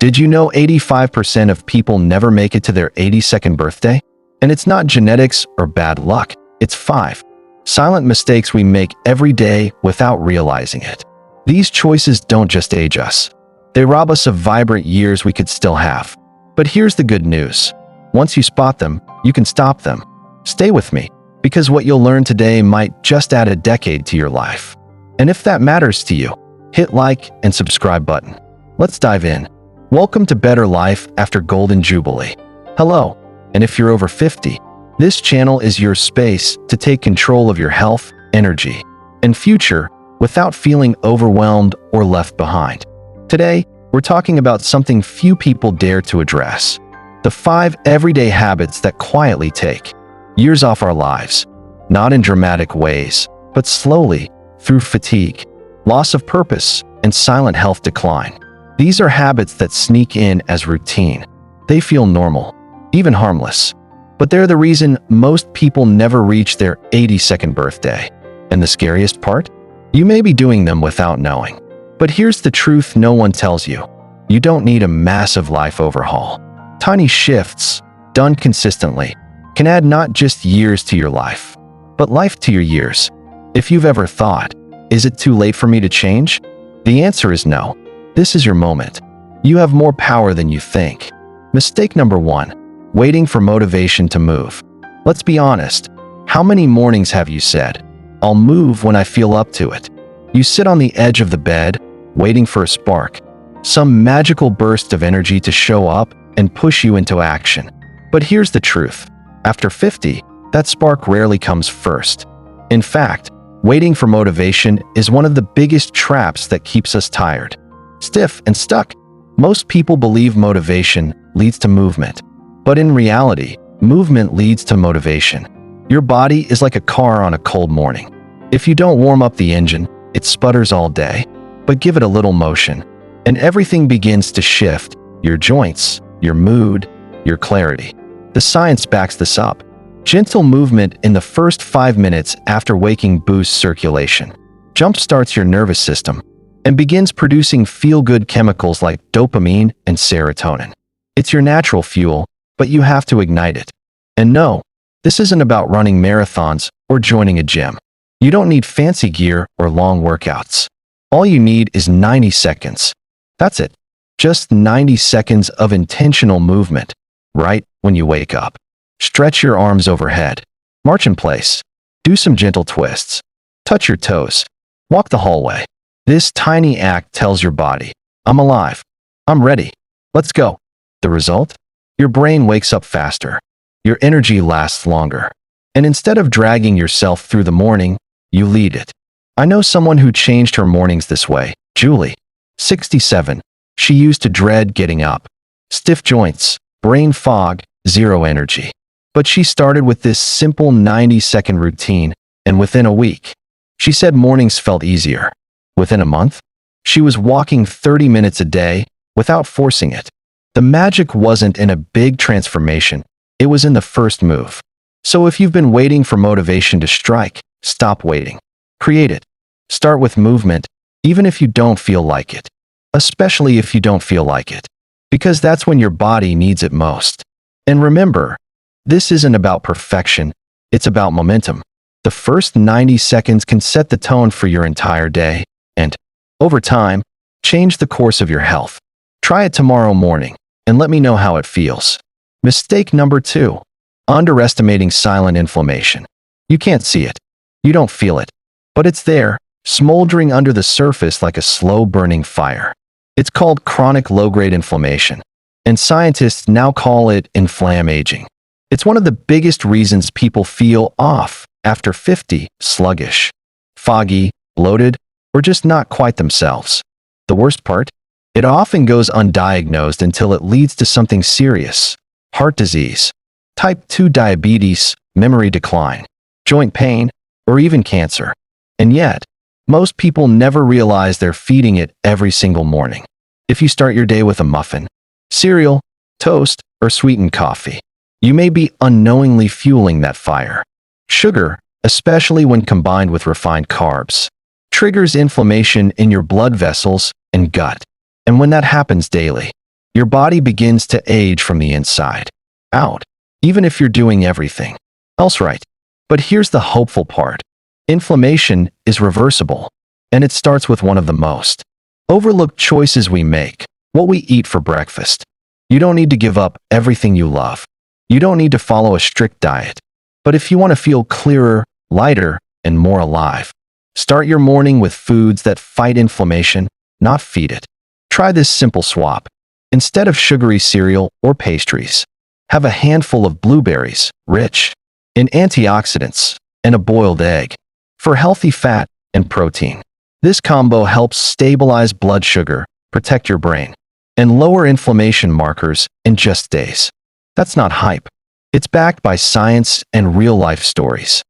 Did you know 85% of people never make it to their 82nd birthday? And it's not genetics or bad luck. It's 5 silent mistakes we make every day without realizing it. These choices don't just age us. They rob us of vibrant years we could still have. But here's the good news. Once you spot them, you can stop them. Stay with me, because what you'll learn today might just add a decade to your life. And if that matters to you, hit like and subscribe button. Let's dive in. Welcome to Better Life After Golden Jubilee. Hello, and if you're over 50, this channel is your space to take control of your health, energy, and future without feeling overwhelmed or left behind. Today, we're talking about something few people dare to address. The 5 everyday habits that quietly take years off our lives, not in dramatic ways, but slowly, through fatigue, loss of purpose, and silent health decline. These are habits that sneak in as routine. They feel normal, even harmless. But they're the reason most people never reach their 82nd birthday. And the scariest part? You may be doing them without knowing. But here's the truth no one tells you. You don't need a massive life overhaul. Tiny shifts, done consistently, can add not just years to your life, but life to your years. If you've ever thought, is it too late for me to change? The answer is no. This is your moment. You have more power than you think. Mistake number 1. Waiting for motivation to move. Let's be honest. How many mornings have you said, "I'll move when I feel up to it"? You sit on the edge of the bed, waiting for a spark, some magical burst of energy to show up and push you into action. But here's the truth. After 50, that spark rarely comes first. In fact, waiting for motivation is one of the biggest traps that keeps us tired, stiff, and stuck. Most people believe motivation leads to movement. But in reality, movement leads to motivation. Your body is like a car on a cold morning. If you don't warm up the engine, it sputters all day. But give it a little motion, and everything begins to shift. Your joints, your mood, your clarity. The science backs this up. Gentle movement in the first 5 minutes after waking boosts circulation, jumpstarts your nervous system, and begins producing feel-good chemicals like dopamine and serotonin. It's your natural fuel, but you have to ignite it. And no, this isn't about running marathons or joining a gym. You don't need fancy gear or long workouts. All you need is 90 seconds. That's it. Just 90 seconds of intentional movement, right when you wake up. Stretch your arms overhead. March in place. Do some gentle twists. Touch your toes. Walk the hallway. This tiny act tells your body, "I'm alive. I'm ready. Let's go." The result? Your brain wakes up faster. Your energy lasts longer. And instead of dragging yourself through the morning, you lead it. I know someone who changed her mornings this way. Julie, 67. She used to dread getting up. Stiff joints, brain fog, zero energy. But she started with this simple 90-second routine, and within a week, she said mornings felt easier. Within a month, she was walking 30 minutes a day without forcing it. The magic wasn't in a big transformation, it was in the first move. So if you've been waiting for motivation to strike, stop waiting. Create it. Start with movement, even if you don't feel like it. Especially if you don't feel like it. Because that's when your body needs it most. And remember, this isn't about perfection, it's about momentum. The first 90 seconds can set the tone for your entire day, and, over time, change the course of your health. Try it tomorrow morning, and let me know how it feels. Mistake number 2. Underestimating silent inflammation. You can't see it. You don't feel it. But it's there, smoldering under the surface like a slow-burning fire. It's called chronic low-grade inflammation, and scientists now call it inflammaging. It's one of the biggest reasons people feel off after 50, sluggish, foggy, bloated, or just not quite themselves. The worst part? It often goes undiagnosed until it leads to something serious: heart disease, type 2 diabetes, memory decline, joint pain, or even cancer. And yet, most people never realize they're feeding it every single morning. If you start your day with a muffin, cereal, toast, or sweetened coffee, you may be unknowingly fueling that fire. Sugar, especially when combined with refined carbs, triggers inflammation in your blood vessels and gut. And when that happens daily, Your body begins to age from the inside out, even if you're doing everything else right. But here's the hopeful part. Inflammation is reversible, and it starts with one of the most overlooked choices we make: what we eat for breakfast. You don't need to give up everything you love. You don't need to follow a strict diet. But if you want to feel clearer, lighter, and more alive, start your morning with foods that fight inflammation, not feed it. Try this simple swap. Instead of sugary cereal or pastries, have a handful of blueberries, rich in antioxidants, and a boiled egg for healthy fat and protein. This combo helps stabilize blood sugar, protect your brain, and lower inflammation markers in just days. That's not hype. It's backed by science and real-life stories.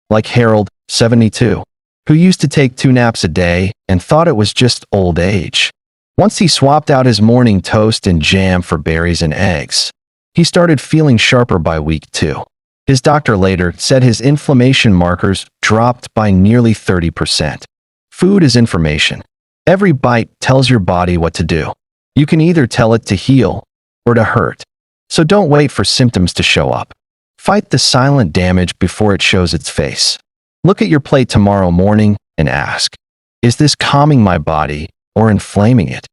Like Harold, 72, who used to take 2 naps a day and thought it was just old age. Once he swapped out his morning toast and jam for berries and eggs, he started feeling sharper by week 2. His doctor later said his inflammation markers dropped by nearly 30%. Food is information. Every bite tells your body what to do. You can either tell it to heal or to hurt. So don't wait for symptoms to show up. Fight the silent damage before it shows its face. Look at your plate tomorrow morning and ask, is this calming my body or inflaming it?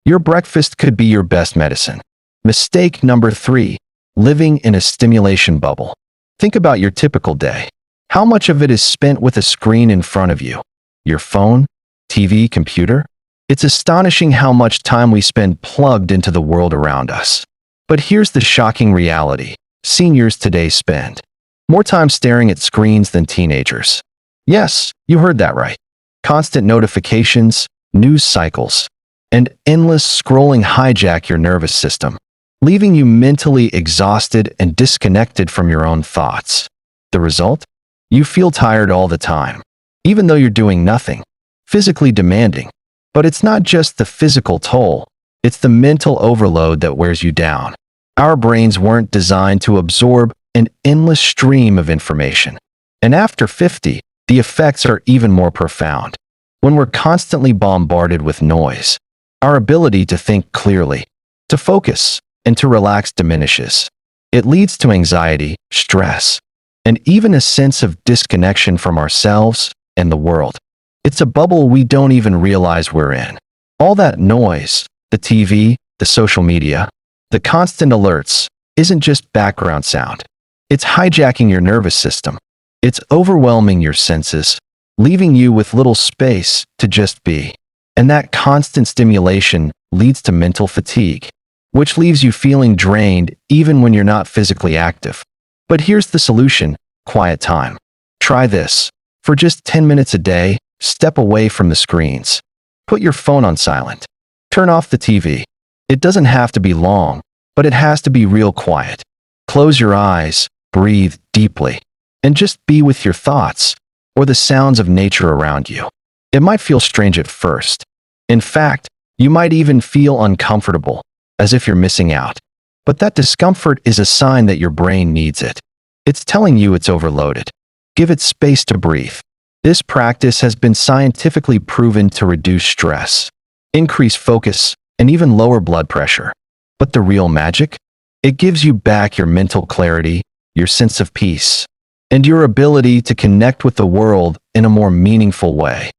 Your breakfast could be your best medicine. Mistake number 3, living in a stimulation bubble. Think about your typical day. How much of it is spent with a screen in front of you? Your phone, TV, computer? It's astonishing how much time we spend plugged into the world around us. But here's the shocking reality. Seniors today spend more time staring at screens than teenagers. Yes, you heard that right. Constant notifications, news cycles, and endless scrolling hijack your nervous system, leaving you mentally exhausted and disconnected from your own thoughts. The result? You feel tired all the time, even though you're doing nothing. Physically demanding. But it's not just the physical toll, it's the mental overload that wears you down. Our brains weren't designed to absorb an endless stream of information. And after 50, the effects are even more profound. When we're constantly bombarded with noise, our ability to think clearly, to focus, and to relax diminishes. It leads to anxiety, stress, and even a sense of disconnection from ourselves and the world. It's a bubble we don't even realize we're in. All that noise, the TV, the social media, the constant alerts, isn't just background sound. It's hijacking your nervous system. It's overwhelming your senses, leaving you with little space to just be. And that constant stimulation leads to mental fatigue, which leaves you feeling drained even when you're not physically active. But here's the solution: quiet time. Try this. For just 10 minutes a day, step away from the screens. Put your phone on silent. Turn off the TV. It doesn't have to be long, but it has to be real quiet. Close your eyes, breathe deeply, and just be with your thoughts or the sounds of nature around you. It might feel strange at first. In fact, you might even feel uncomfortable, as if you're missing out. But that discomfort is a sign that your brain needs it. It's telling you it's overloaded. Give it space to breathe. This practice has been scientifically proven to reduce stress, increase focus, and even lower blood pressure. But the real magic? It gives you back your mental clarity, your sense of peace, and your ability to connect with the world in a more meaningful way.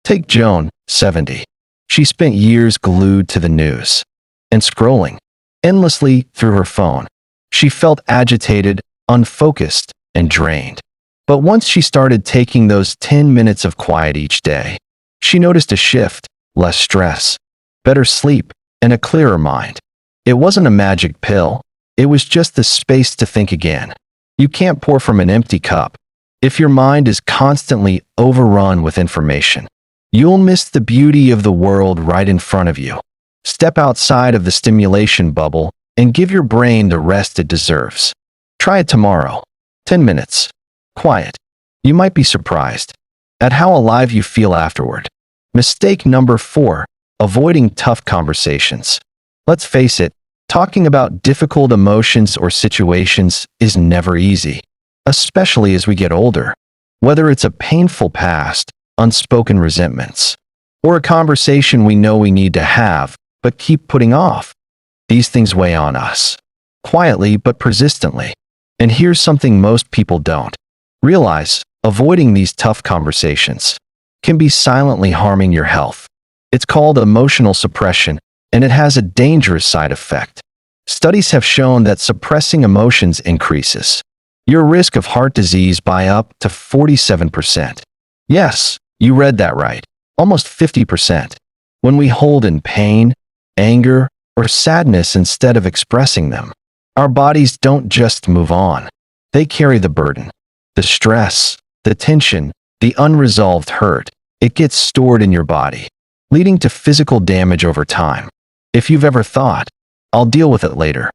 Take Joan, 70. She spent years glued to the news and scrolling endlessly through her phone. She felt agitated, unfocused, and drained. But once she started taking those 10 minutes of quiet each day, she noticed a shift: less stress, better sleep, and a clearer mind. It wasn't a magic pill. It was just the space to think again. You can't pour from an empty cup. If your mind is constantly overrun with information, you'll miss the beauty of the world right in front of you. Step outside of the stimulation bubble and give your brain the rest it deserves. Try it tomorrow. 10 minutes. Quiet. You might be surprised at how alive you feel afterward. Mistake number 4, avoiding tough conversations. Let's face it, talking about difficult emotions or situations is never easy, especially as we get older. Whether it's a painful past, unspoken resentments, or a conversation we know we need to have but keep putting off. These things weigh on us, quietly but persistently. And here's something most people don't realize: avoiding these tough conversations can be silently harming your health. It's called emotional suppression, and it has a dangerous side effect. Studies have shown that suppressing emotions increases your risk of heart disease by up to 47%. Yes, you read that right, almost 50%. When we hold in pain, anger, or sadness instead of expressing them, our bodies don't just move on. They carry the burden, the stress, the tension, the unresolved hurt. It gets stored in your body, leading to physical damage over time. If you've ever thought, "I'll deal with it later,"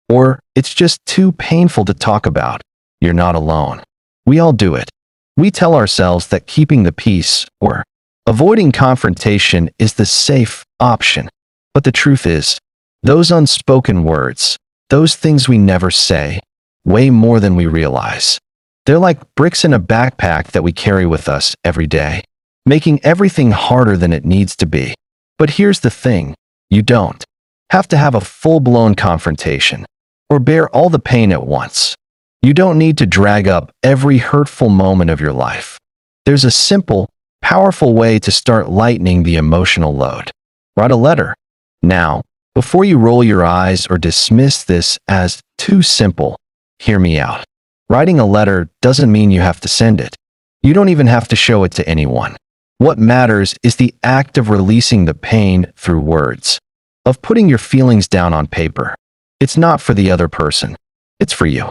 or "it's just too painful to talk about," you're not alone. We all do it. We tell ourselves that keeping the peace or avoiding confrontation is the safe option. But the truth is, those unspoken words, those things we never say, weigh more than we realize. They're like bricks in a backpack that we carry with us every day, making everything harder than it needs to be. But here's the thing: you don't have to have a full-blown confrontation or bear all the pain at once. You don't need to drag up every hurtful moment of your life. There's a simple, powerful way to start lightening the emotional load. Write a letter. Now, before you roll your eyes or dismiss this as too simple, hear me out. Writing a letter doesn't mean you have to send it. You don't even have to show it to anyone. What matters is the act of releasing the pain through words, of putting your feelings down on paper. It's not for the other person. It's for you.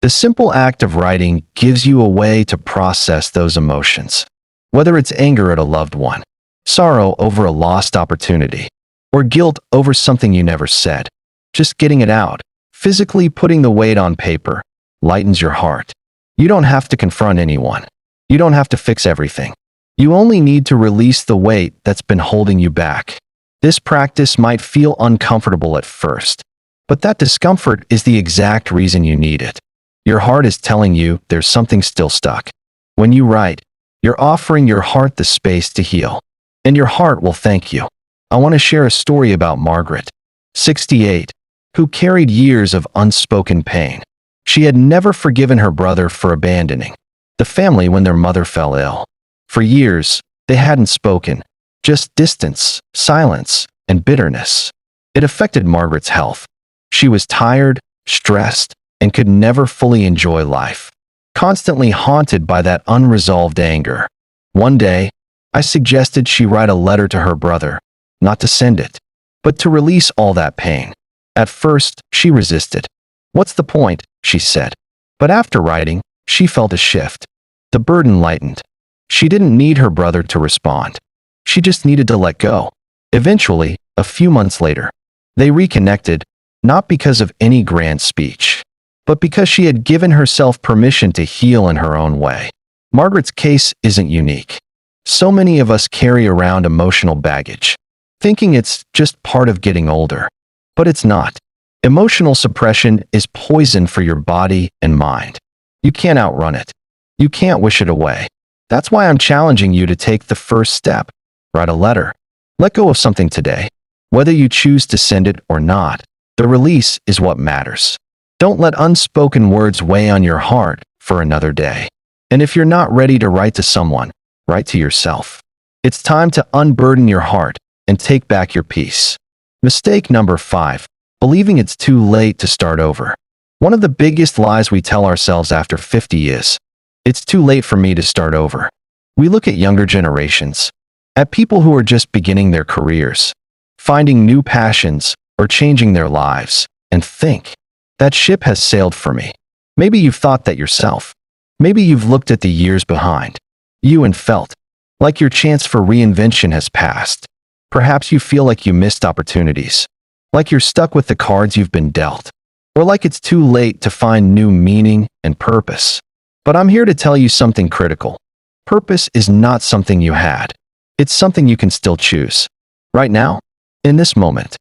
The simple act of writing gives you a way to process those emotions, whether it's anger at a loved one, sorrow over a lost opportunity, or guilt over something you never said. Just getting it out, physically putting the weight on paper, lightens your heart. You don't have to confront anyone. You don't have to fix everything. You only need to release the weight that's been holding you back. This practice might feel uncomfortable at first, but that discomfort is the exact reason you need it. Your heart is telling you there's something still stuck. When you write, you're offering your heart the space to heal, and your heart will thank you. I want to share a story about Margaret, 68, who carried years of unspoken pain. She had never forgiven her brother for abandoning the family when their mother fell ill. For years, they hadn't spoken, just distance, silence, and bitterness. It affected Margaret's health. She was tired, stressed, and could never fully enjoy life, constantly haunted by that unresolved anger. One day, I suggested she write a letter to her brother, not to send it, but to release all that pain. At first, she resisted. "What's the point?" she said. But after writing, she felt a shift. The burden lightened. She didn't need her brother to respond. She just needed to let go. Eventually, a few months later, they reconnected, not because of any grand speech, but because she had given herself permission to heal in her own way. Margaret's case isn't unique. So many of us carry around emotional baggage, thinking it's just part of getting older. But it's not. Emotional suppression is poison for your body and mind. You can't outrun it. You can't wish it away. That's why I'm challenging you to take the first step. Write a letter. Let go of something today. Whether you choose to send it or not, the release is what matters. Don't let unspoken words weigh on your heart for another day. And if you're not ready to write to someone, write to yourself. It's time to unburden your heart and take back your peace. Mistake number 5, believing it's too late to start over. One of the biggest lies we tell ourselves after 50 is, "It's too late for me to start over." We look at younger generations, at people who are just beginning their careers, finding new passions, or changing their lives, and think, "That ship has sailed for me." Maybe you've thought that yourself. Maybe you've looked at the years behind you and felt like your chance for reinvention has passed. Perhaps you feel like you missed opportunities, like you're stuck with the cards you've been dealt, or like it's too late to find new meaning and purpose. But I'm here to tell you something critical. Purpose is not something you had. It's something you can still choose. Right now, in this moment.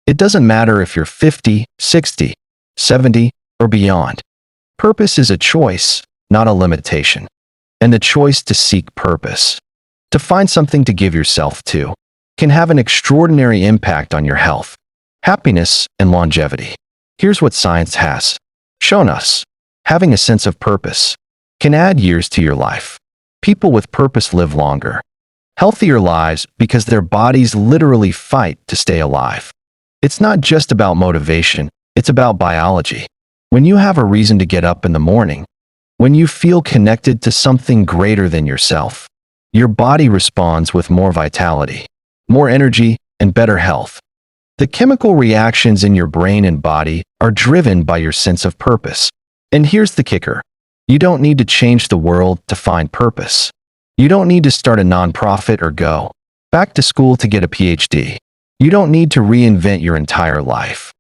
It doesn't matter if you're 50, 60, 70, or beyond. Purpose is a choice, not a limitation. And the choice to seek purpose, to find something to give yourself to, can have an extraordinary impact on your health, happiness, and longevity. Here's what science has shown us. Having a sense of purpose can add years to your life. People with purpose live longer, healthier lives because their bodies literally fight to stay alive. It's not just about motivation, it's about biology. When you have a reason to get up in the morning, when you feel connected to something greater than yourself, your body responds with more vitality, more energy, and better health. The chemical reactions in your brain and body are driven by your sense of purpose. And here's the kicker. You don't need to change the world to find purpose. You don't need to start a nonprofit or go back to school to get a PhD. You don't need to reinvent your entire life.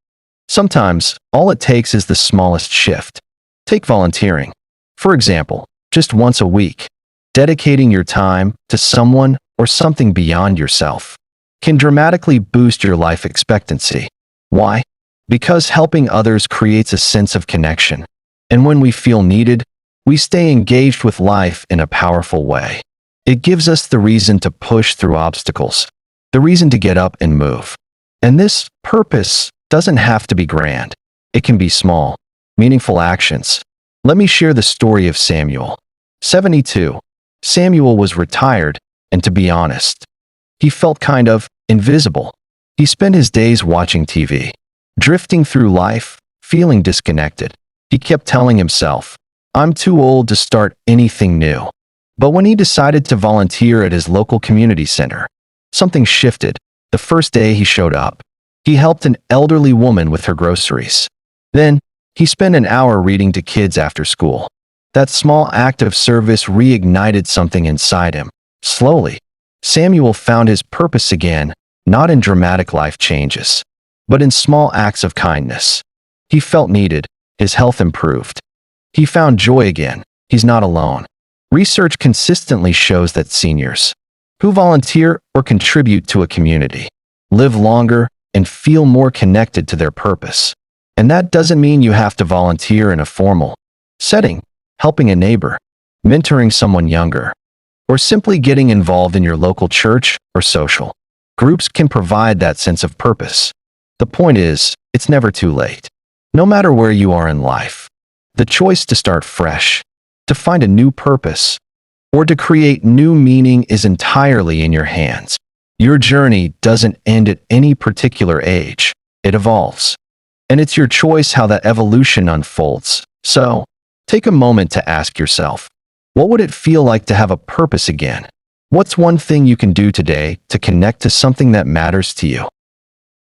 Sometimes, all it takes is the smallest shift. Take volunteering. For example, just once a week, dedicating your time to someone or something beyond yourself can dramatically boost your life expectancy. Why? Because helping others creates a sense of connection. And when we feel needed, we stay engaged with life in a powerful way. It gives us the reason to push through obstacles, the reason to get up and move. And this purpose doesn't have to be grand. It can be small, meaningful actions. Let me share the story of Samuel. 72. Samuel was retired, and to be honest, he felt kind of invisible. He spent his days watching TV, drifting through life, feeling disconnected. He kept telling himself, "I'm too old to start anything new." But when he decided to volunteer at his local community center, something shifted. The first day he showed up, he helped an elderly woman with her groceries. Then, he spent an hour reading to kids after school. That small act of service reignited something inside him. Slowly, Samuel found his purpose again, not in dramatic life changes, but in small acts of kindness. He felt needed. His health improved. He found joy again. He's not alone. Research consistently shows that seniors who volunteer or contribute to a community live longer and feel more connected to their purpose. And that doesn't mean you have to volunteer in a formal setting. Helping a neighbor, mentoring someone younger, or simply getting involved in your local church or social groups can provide that sense of purpose. The point is, it's never too late. No matter where you are in life, the choice to start fresh, to find a new purpose, or to create new meaning is entirely in your hands. Your journey doesn't end at any particular age. It evolves. And it's your choice how that evolution unfolds. So, take a moment to ask yourself, what would it feel like to have a purpose again? What's one thing you can do today to connect to something that matters to you?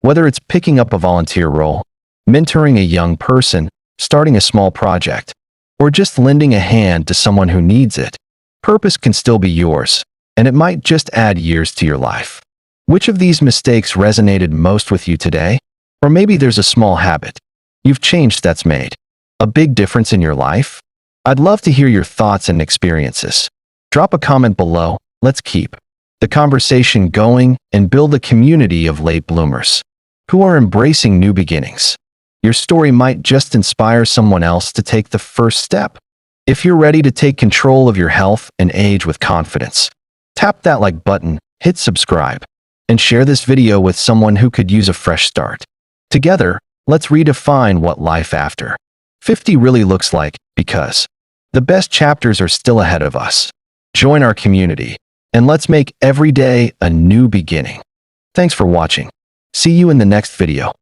Whether it's picking up a volunteer role, mentoring a young person, starting a small project, or just lending a hand to someone who needs it, purpose can still be yours, and it might just add years to your life. Which of these mistakes resonated most with you today? Or maybe there's a small habit you've changed that's made a big difference in your life? I'd love to hear your thoughts and experiences. Drop a comment below. Let's keep the conversation going and build a community of late bloomers who are embracing new beginnings. Your story might just inspire someone else to take the first step. If you're ready to take control of your health and age with confidence, tap that like button, hit subscribe, and share this video with someone who could use a fresh start. Together, let's redefine what life after 50 really looks like, because the best chapters are still ahead of us. Join our community, and let's make every day a new beginning. Thanks for watching. See you in the next video.